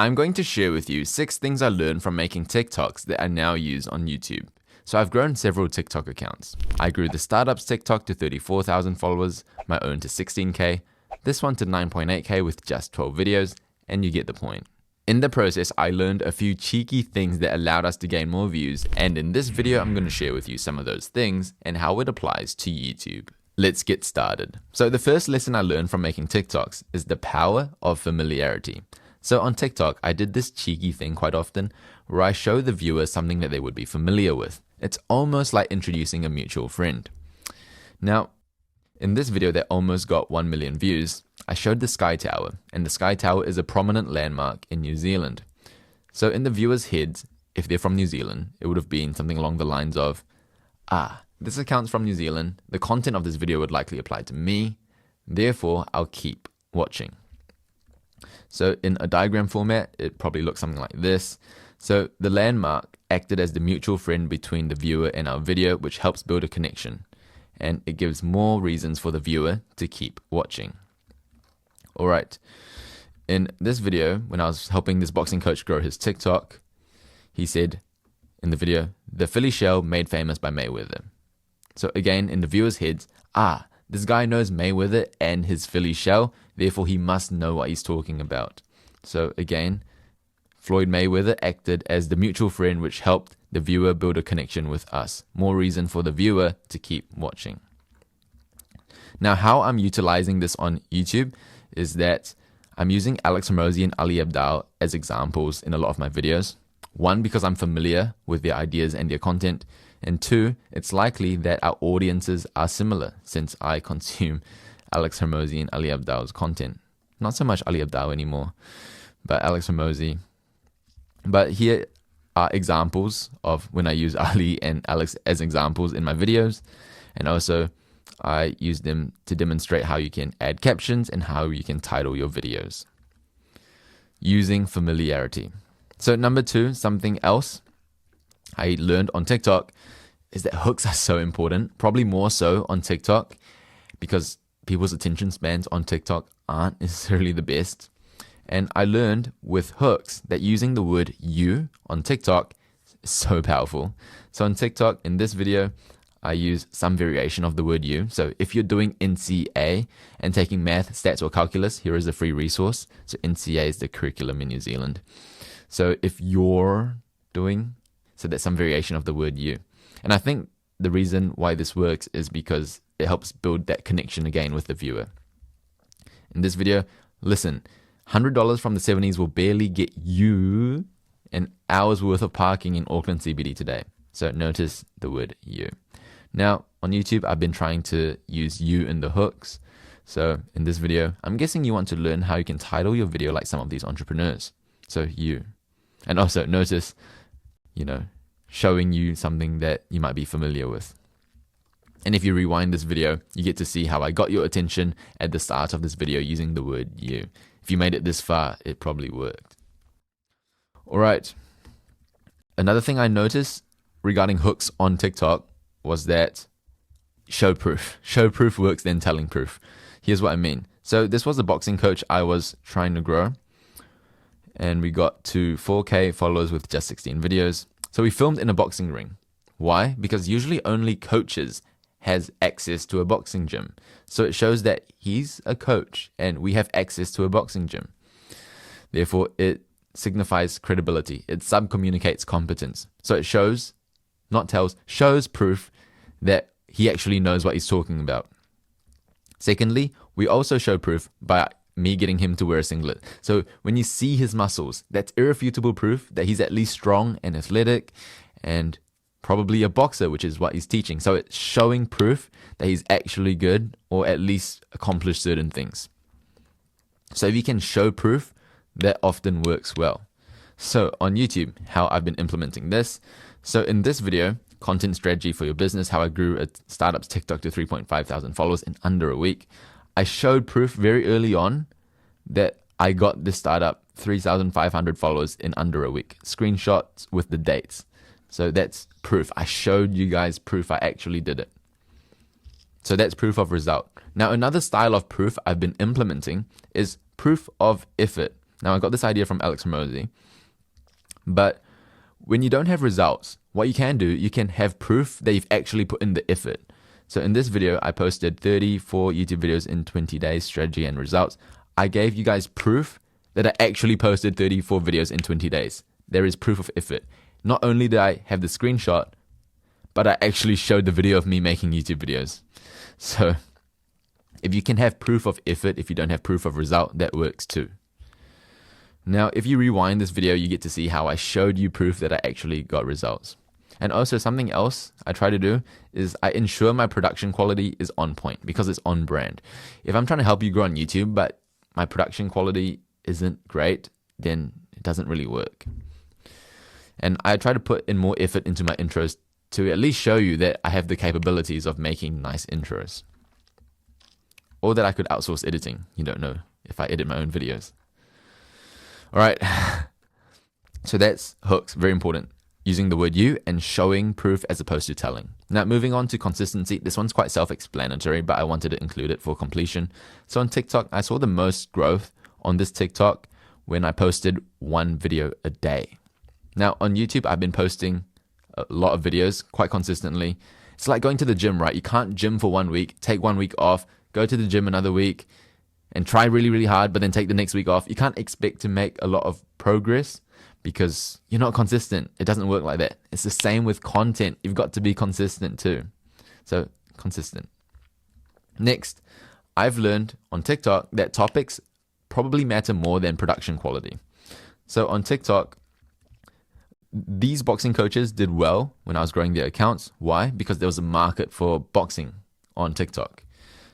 I'm going to share with you 6 things I learned from making TikToks that I now use on YouTube. So I've grown several TikTok accounts. I grew the startups TikTok to 34,000 followers, my own to 16k, this one to 9.8k with just 12 videos, and you get the point. In the process, I learned a few cheeky things that allowed us to gain more views, and in this video, I'm going to share with you some of those things and how it applies to YouTube. Let's get started. So the first lesson I learned from making TikToks is the power of familiarity. So on TikTok, I did this cheeky thing quite often where I show the viewer something that they would be familiar with. It's almost like introducing a mutual friend. Now, in this video that almost got 1 million views, I showed the Sky Tower, and the Sky Tower is a prominent landmark in New Zealand. So in the viewer's heads, if they're from New Zealand, it would have been something along the lines of, this account's from New Zealand, the content of this video would likely apply to me, therefore I'll keep watching. So in a diagram format, it probably looks something like this. So the landmark acted as the mutual friend between the viewer and our video, which helps build a connection. And it gives more reasons for the viewer to keep watching. Alright, in this video, when I was helping this boxing coach grow his TikTok, he said in the video, the Philly shell made famous by Mayweather. So again, in the viewer's heads, this guy knows Mayweather and his Philly shell, therefore he must know what he's talking about. So again, Floyd Mayweather acted as the mutual friend which helped the viewer build a connection with us. More reason for the viewer to keep watching. Now, how I'm utilizing this on YouTube is that I'm using Alex Hormozi and Ali Abdaal as examples in a lot of my videos. 1, because I'm familiar with their ideas and their content. And 2, it's likely that our audiences are similar since I consume Alex Hormozi and Ali Abdaal's content. Not so much Ali Abdaal anymore, but Alex Hormozi. But here are examples of when I use Ali and Alex as examples in my videos. And also I use them to demonstrate how you can add captions and how you can title your videos. Using familiarity. So number 2, something else I learned on TikTok is that hooks are so important, probably more so on TikTok because people's attention spans on TikTok aren't necessarily the best. And I learned with hooks that using the word you on TikTok is so powerful. So on TikTok, in this video, I use some variation of the word you. So if you're doing NCA and taking math, stats, or calculus, here is a free resource. So NCA is the curriculum in New Zealand. So if you're doing, so that's some variation of the word you. And I think the reason why this works is because it helps build that connection again with the viewer. In this video, listen, $100 from the 70s will barely get you an hour's worth of parking in Auckland CBD today. So notice the word you. Now, on YouTube, I've been trying to use you in the hooks. So in this video, I'm guessing you want to learn how you can title your video like some of these entrepreneurs. So you. And also notice, showing you something that you might be familiar with. And if you rewind this video, you get to see how I got your attention at the start of this video using the word you. If you made it this far, it probably worked. Alright. Another thing I noticed regarding hooks on TikTok was that show proof. Show proof works than telling proof. Here's what I mean. So this was a boxing coach I was trying to grow. And we got to 4K followers with just 16 videos. So we filmed in a boxing ring. Why? Because usually only coaches has access to a boxing gym. So it shows that he's a coach and we have access to a boxing gym. Therefore, it signifies credibility. It subcommunicates competence. So it shows, not tells, shows proof that he actually knows what he's talking about. Secondly, we also show proof by me getting him to wear a singlet. So when you see his muscles, that's irrefutable proof that he's at least strong and athletic and probably a boxer, which is what he's teaching. So it's showing proof that he's actually good or at least accomplished certain things. So if you can show proof, that often works well. So on YouTube, how I've been implementing this. So in this video, content strategy for your business, how I grew a startup's TikTok to 3,500 followers in under a week. I showed proof very early on that I got this startup 3,500 followers in under a week. Screenshots with the dates. So that's proof. I showed you guys proof I actually did it. So that's proof of result. Now, another style of proof I've been implementing is proof of effort. Now, I got this idea from Alex Ramosi, but when you don't have results, what you can do, you can have proof that you've actually put in the effort. So in this video, I posted 34 YouTube videos in 20 days, strategy and results. I gave you guys proof that I actually posted 34 videos in 20 days. There is proof of effort. Not only did I have the screenshot, but I actually showed the video of me making YouTube videos. So if you can have proof of effort, if you don't have proof of result, that works too. Now, if you rewind this video, you get to see how I showed you proof that I actually got results. And also something else I try to do is I ensure my production quality is on point because it's on brand. If I'm trying to help you grow on YouTube, but my production quality isn't great, then it doesn't really work. And I try to put in more effort into my intros to at least show you that I have the capabilities of making nice intros. Or that I could outsource editing. You don't know if I edit my own videos. All right. So that's hooks, very important. Using the word you and showing proof as opposed to telling. Now, moving on to consistency. This one's quite self-explanatory, but I wanted to include it for completion. So on TikTok, I saw the most growth on this TikTok when I posted one video a day. Now, on YouTube, I've been posting a lot of videos quite consistently. It's like going to the gym, right? You can't gym for 1 week, take 1 week off, go to the gym another week, and try really, really hard, but then take the next week off. You can't expect to make a lot of progress because you're not consistent. It doesn't work like that. It's the same with content. You've got to be consistent too. So, consistent. Next, I've learned on TikTok that topics probably matter more than production quality. So on TikTok, these boxing coaches did well when I was growing their accounts. Why? Because there was a market for boxing on TikTok.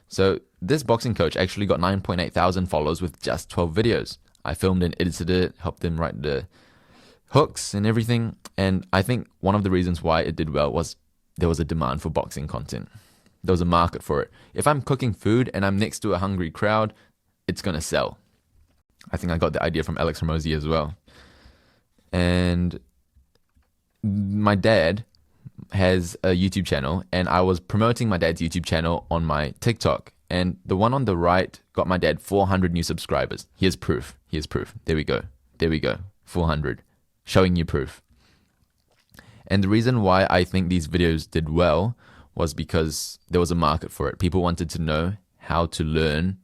So this boxing coach actually got 9.8 thousand followers with just 12 videos. I filmed and edited it, helped them write the hooks and everything. And I think one of the reasons why it did well was there was a demand for boxing content. There was a market for it. If I'm cooking food and I'm next to a hungry crowd, it's going to sell. I think I got the idea from Alex Ramosi as well. And my dad has a YouTube channel, and I was promoting my dad's YouTube channel on my TikTok. And the one on the right got my dad 400 new subscribers. Here's proof. Here's proof. There we go. There we go. 400. Showing you proof. And the reason why I think these videos did well was because there was a market for it. People wanted to know how to learn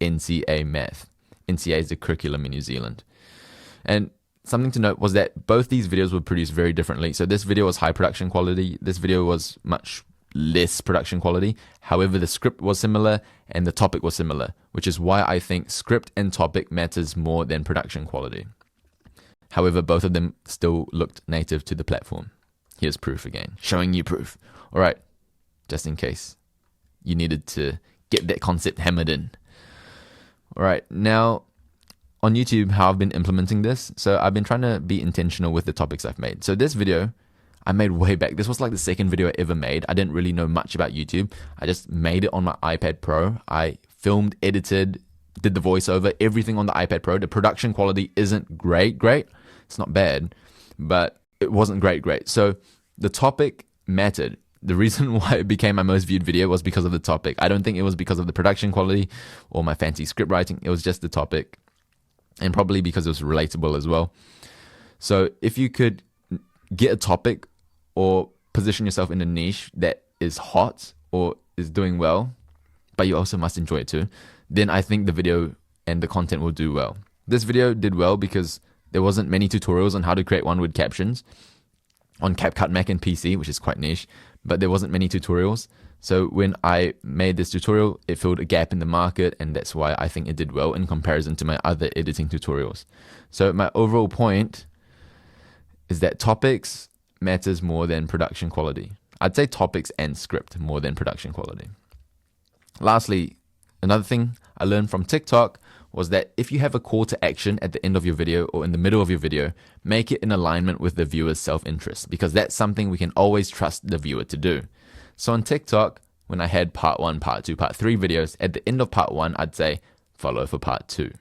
NCA math. NCA is the curriculum in New Zealand. And something to note was that both these videos were produced very differently. So this video was high production quality. This video was much less production quality. However, the script was similar and the topic was similar, which is why I think script and topic matters more than production quality. However, both of them still looked native to the platform. Here's proof again, showing you proof. All right, just in case you needed to get that concept hammered in. All right, now on YouTube, how I've been implementing this. So I've been trying to be intentional with the topics I've made. So this video I made way back. This was like the second video I ever made. I didn't really know much about YouTube. I just made it on my iPad Pro. I filmed, edited, did the voiceover, everything on the iPad Pro. The production quality isn't great. It's not bad, but it wasn't great. So the topic mattered. The reason why it became my most viewed video was because of the topic. I don't think it was because of the production quality or my fancy script writing. It was just the topic, and probably because it was relatable as well. So if you could get a topic or position yourself in a niche that is hot or is doing well, but you also must enjoy it too, then I think the video and the content will do well. This video did well because there wasn't many tutorials on how to create one-word captions on CapCut Mac and PC, which is quite niche, but there wasn't many tutorials. So when I made this tutorial, it filled a gap in the market, and that's why I think it did well in comparison to my other editing tutorials. So my overall point is that topics matters more than production quality. I'd say topics and script more than production quality. Lastly, another thing I learned from TikTok was that if you have a call to action at the end of your video or in the middle of your video, make it in alignment with the viewer's self-interest, because that's something we can always trust the viewer to do. So on TikTok, when I had part 1, part 2, part 3 videos, at the end of part 1, I'd say follow for part 2.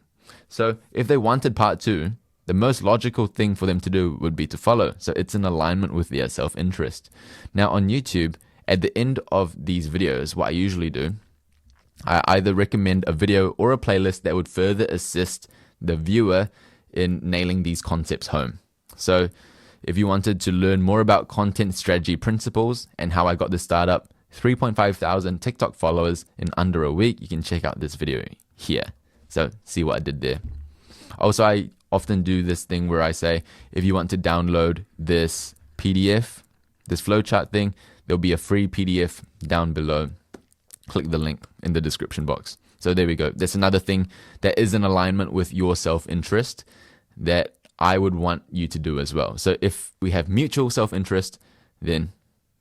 So if they wanted part 2, the most logical thing for them to do would be to follow. So it's in alignment with their self-interest. Now on YouTube, at the end of these videos, what I usually do, I either recommend a video or a playlist that would further assist the viewer in nailing these concepts home. So if you wanted to learn more about content strategy principles and how I got this startup, 3.5 thousand TikTok followers in under a week, you can check out this video here. So see what I did there. Also, I often do this thing where I say, if you want to download this PDF, this flowchart thing, there'll be a free PDF down below. Click the link in the description box. So there we go. That's another thing that is in alignment with your self-interest that I would want you to do as well. So if we have mutual self-interest, then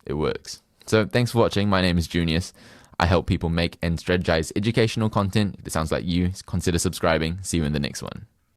it works. So thanks for watching. My name is Junius. I help people make and strategize educational content. If it sounds like you, consider subscribing. See you in the next one.